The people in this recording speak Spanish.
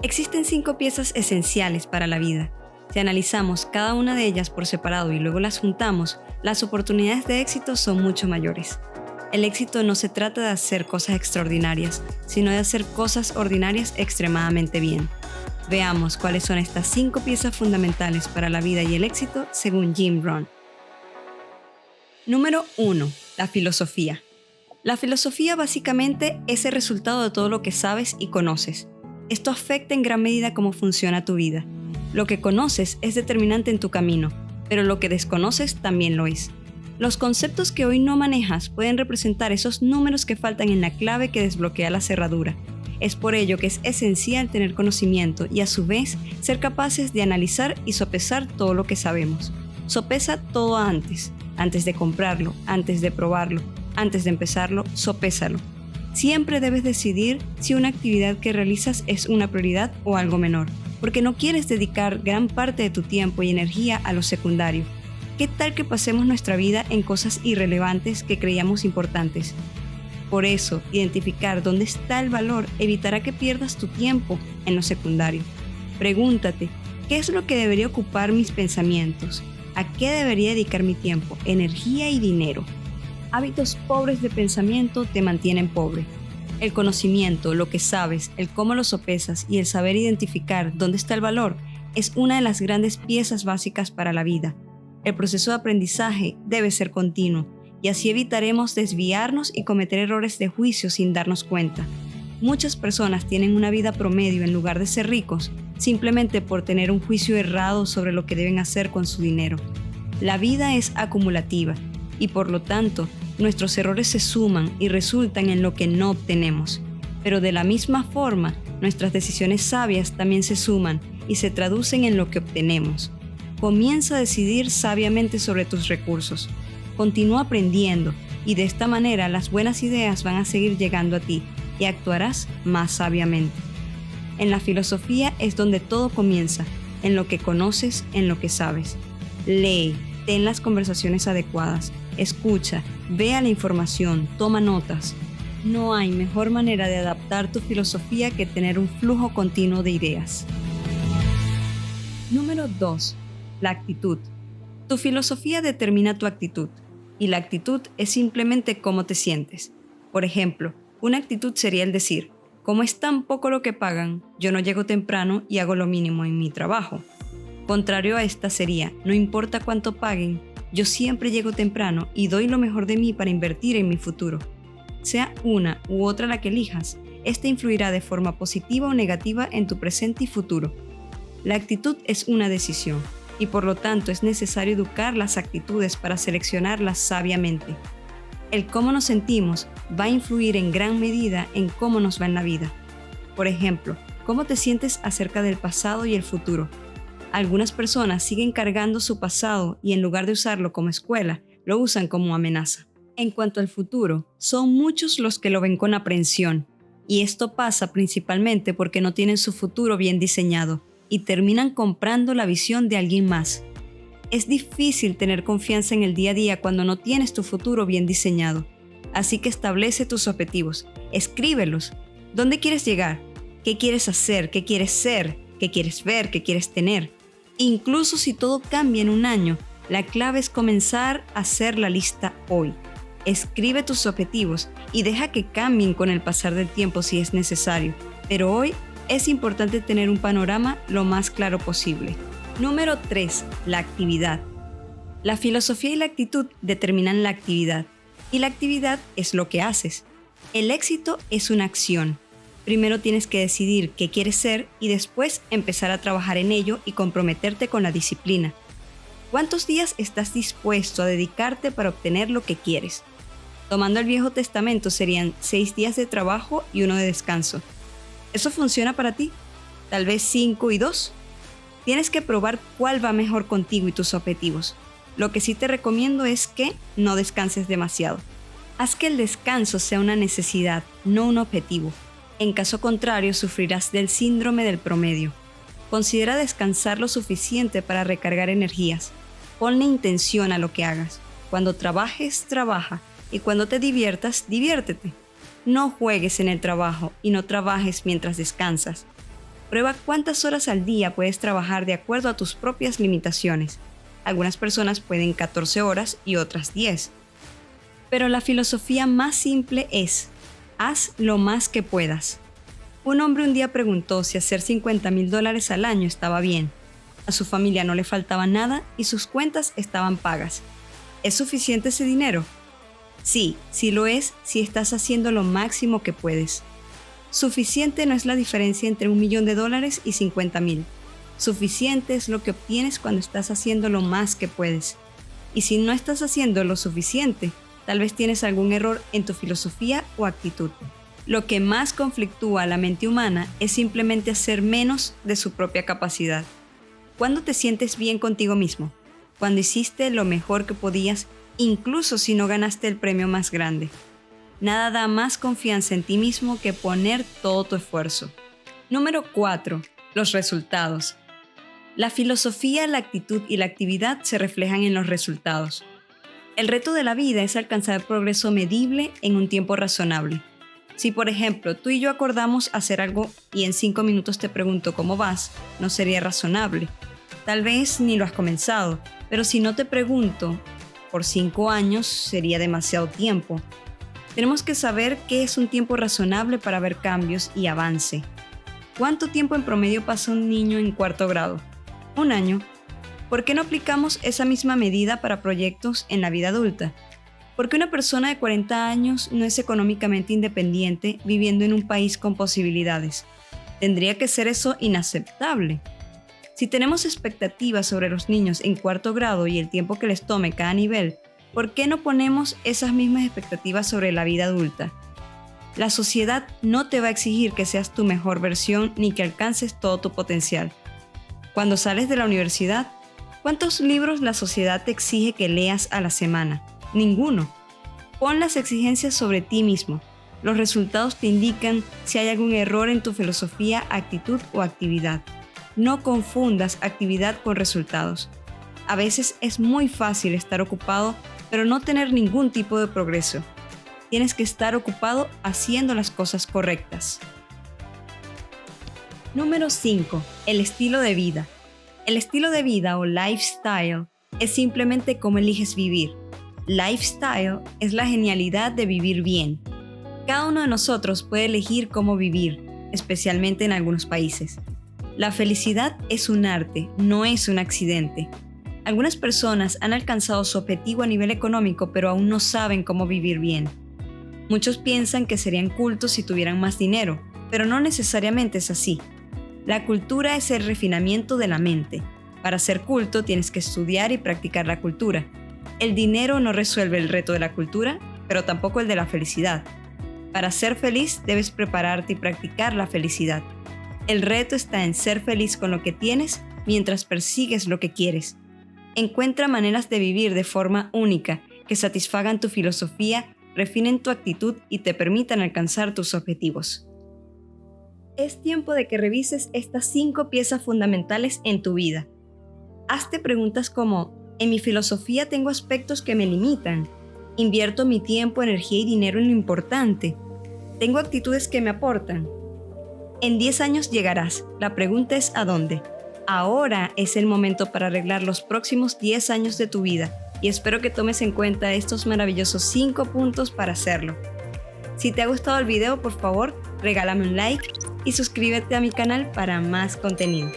Existen 5 piezas esenciales para la vida. Si analizamos cada una de ellas por separado y luego las juntamos, las oportunidades de éxito son mucho mayores. El éxito no se trata de hacer cosas extraordinarias, sino de hacer cosas ordinarias extremadamente bien. Veamos cuáles son estas 5 piezas fundamentales para la vida y el éxito según Jim Rohn. Número 1. La filosofía. La filosofía básicamente es el resultado de todo lo que sabes y conoces. Esto afecta en gran medida cómo funciona tu vida. Lo que conoces es determinante en tu camino, pero lo que desconoces también lo es. Los conceptos que hoy no manejas pueden representar esos números que faltan en la clave que desbloquea la cerradura. Es por ello que es esencial tener conocimiento y a su vez ser capaces de analizar y sopesar todo lo que sabemos. Sopesa todo antes de comprarlo, antes de probarlo, antes de empezarlo, sopésalo. Siempre debes decidir si una actividad que realizas es una prioridad o algo menor, porque no quieres dedicar gran parte de tu tiempo y energía a lo secundario. ¿Qué tal que pasemos nuestra vida en cosas irrelevantes que creíamos importantes? Por eso, identificar dónde está el valor evitará que pierdas tu tiempo en lo secundario. Pregúntate, ¿qué es lo que debería ocupar mis pensamientos? ¿A qué debería dedicar mi tiempo, energía y dinero? Hábitos pobres de pensamiento te mantienen pobre. El conocimiento, lo que sabes, el cómo lo sopesas y el saber identificar dónde está el valor es una de las grandes piezas básicas para la vida. El proceso de aprendizaje debe ser continuo y así evitaremos desviarnos y cometer errores de juicio sin darnos cuenta. Muchas personas tienen una vida promedio en lugar de ser ricos simplemente por tener un juicio errado sobre lo que deben hacer con su dinero. La vida es acumulativa y por lo tanto nuestros errores se suman y resultan en lo que no obtenemos. Pero de la misma forma, nuestras decisiones sabias también se suman y se traducen en lo que obtenemos. Comienza a decidir sabiamente sobre tus recursos. Continúa aprendiendo y de esta manera las buenas ideas van a seguir llegando a ti y actuarás más sabiamente. En la filosofía es donde todo comienza, en lo que conoces, en lo que sabes. Lee, ten las conversaciones adecuadas, escucha, vea la información, toma notas. No hay mejor manera de adaptar tu filosofía que tener un flujo continuo de ideas. Número 2. La actitud. Tu filosofía determina tu actitud, y la actitud es simplemente cómo te sientes. Por ejemplo, una actitud sería el decir, como es tan poco lo que pagan, yo no llego temprano y hago lo mínimo en mi trabajo. Contrario a esta sería, no importa cuánto paguen, yo siempre llego temprano y doy lo mejor de mí para invertir en mi futuro. Sea una u otra la que elijas, esta influirá de forma positiva o negativa en tu presente y futuro. La actitud es una decisión y por lo tanto es necesario educar las actitudes para seleccionarlas sabiamente. El cómo nos sentimos va a influir en gran medida en cómo nos va en la vida. Por ejemplo, ¿cómo te sientes acerca del pasado y el futuro? Algunas personas siguen cargando su pasado y en lugar de usarlo como escuela, lo usan como amenaza. En cuanto al futuro, son muchos los que lo ven con aprensión, y esto pasa principalmente porque no tienen su futuro bien diseñado y terminan comprando la visión de alguien más. Es difícil tener confianza en el día a día cuando no tienes tu futuro bien diseñado. Así que establece tus objetivos, escríbelos. ¿Dónde quieres llegar? ¿Qué quieres hacer? ¿Qué quieres ser? ¿Qué quieres ver? ¿Qué quieres tener? Incluso si todo cambia en un año, la clave es comenzar a hacer la lista hoy. Escribe tus objetivos y deja que cambien con el pasar del tiempo si es necesario. Pero hoy es importante tener un panorama lo más claro posible. Número 3. La actividad. La filosofía y la actitud determinan la actividad, y la actividad es lo que haces. El éxito es una acción. Primero tienes que decidir qué quieres ser y después empezar a trabajar en ello y comprometerte con la disciplina. ¿Cuántos días estás dispuesto a dedicarte para obtener lo que quieres? Tomando el Viejo Testamento serían 6 días de trabajo y 1 de descanso. ¿Eso funciona para ti? ¿Tal vez 5 y 2? Tienes que probar cuál va mejor contigo y tus objetivos. Lo que sí te recomiendo es que no descanses demasiado. Haz que el descanso sea una necesidad, no un objetivo. En caso contrario, sufrirás del síndrome del promedio. Considera descansar lo suficiente para recargar energías. Ponle intención a lo que hagas. Cuando trabajes, trabaja. Y cuando te diviertas, diviértete. No juegues en el trabajo y no trabajes mientras descansas. Prueba cuántas horas al día puedes trabajar de acuerdo a tus propias limitaciones. Algunas personas pueden 14 horas y otras 10. Pero la filosofía más simple es: haz lo más que puedas. Un hombre un día preguntó si hacer $50,000 al año estaba bien. A su familia no le faltaba nada y sus cuentas estaban pagas. ¿Es suficiente ese dinero? Sí, sí lo es si estás haciendo lo máximo que puedes. Suficiente no es la diferencia entre $1 millón y 50,000. Suficiente es lo que obtienes cuando estás haciendo lo más que puedes. Y si no estás haciendo lo suficiente, tal vez tienes algún error en tu filosofía o actitud. Lo que más conflictúa a la mente humana es simplemente hacer menos de su propia capacidad. ¿Cuándo te sientes bien contigo mismo? Cuando hiciste lo mejor que podías, incluso si no ganaste el premio más grande. Nada da más confianza en ti mismo que poner todo tu esfuerzo. Número 4. Los resultados. La filosofía, la actitud y la actividad se reflejan en los resultados. El reto de la vida es alcanzar progreso medible en un tiempo razonable. Si, por ejemplo, tú y yo acordamos hacer algo y en 5 minutos te pregunto cómo vas, no sería razonable. Tal vez ni lo has comenzado, pero si no te pregunto, por 5 años sería demasiado tiempo. Tenemos que saber qué es un tiempo razonable para ver cambios y avance. ¿Cuánto tiempo en promedio pasa un niño en 4º grado? 1 año. ¿Por qué no aplicamos esa misma medida para proyectos en la vida adulta? ¿Por qué una persona de 40 años no es económicamente independiente viviendo en un país con posibilidades? Tendría que ser eso inaceptable. Si tenemos expectativas sobre los niños en 4º grado y el tiempo que les tome cada nivel, ¿por qué no ponemos esas mismas expectativas sobre la vida adulta? La sociedad no te va a exigir que seas tu mejor versión ni que alcances todo tu potencial. Cuando sales de la universidad, ¿cuántos libros la sociedad te exige que leas a la semana? Ninguno. Pon las exigencias sobre ti mismo. Los resultados te indican si hay algún error en tu filosofía, actitud o actividad. No confundas actividad con resultados. A veces es muy fácil estar ocupado, pero no tener ningún tipo de progreso. Tienes que estar ocupado haciendo las cosas correctas. Número 5. El estilo de vida. El estilo de vida o lifestyle es simplemente cómo eliges vivir. Lifestyle es la genialidad de vivir bien. Cada uno de nosotros puede elegir cómo vivir, especialmente en algunos países. La felicidad es un arte, no es un accidente. Algunas personas han alcanzado su objetivo a nivel económico, pero aún no saben cómo vivir bien. Muchos piensan que serían cultos si tuvieran más dinero, pero no necesariamente es así. La cultura es el refinamiento de la mente. Para ser culto tienes que estudiar y practicar la cultura. El dinero no resuelve el reto de la cultura, pero tampoco el de la felicidad. Para ser feliz debes prepararte y practicar la felicidad. El reto está en ser feliz con lo que tienes mientras persigues lo que quieres. Encuentra maneras de vivir de forma única que satisfagan tu filosofía, refinen tu actitud y te permitan alcanzar tus objetivos. Es tiempo de que revises estas 5 piezas fundamentales en tu vida. Hazte preguntas como: ¿en mi filosofía tengo aspectos que me limitan? ¿Invierto mi tiempo, energía y dinero en lo importante? ¿Tengo actitudes que me aportan? En 10 años llegarás. La pregunta es ¿a dónde? Ahora es el momento para arreglar los próximos 10 años de tu vida y espero que tomes en cuenta estos maravillosos 5 puntos para hacerlo. Si te ha gustado el video, por favor, regálame un like y suscríbete a mi canal para más contenido.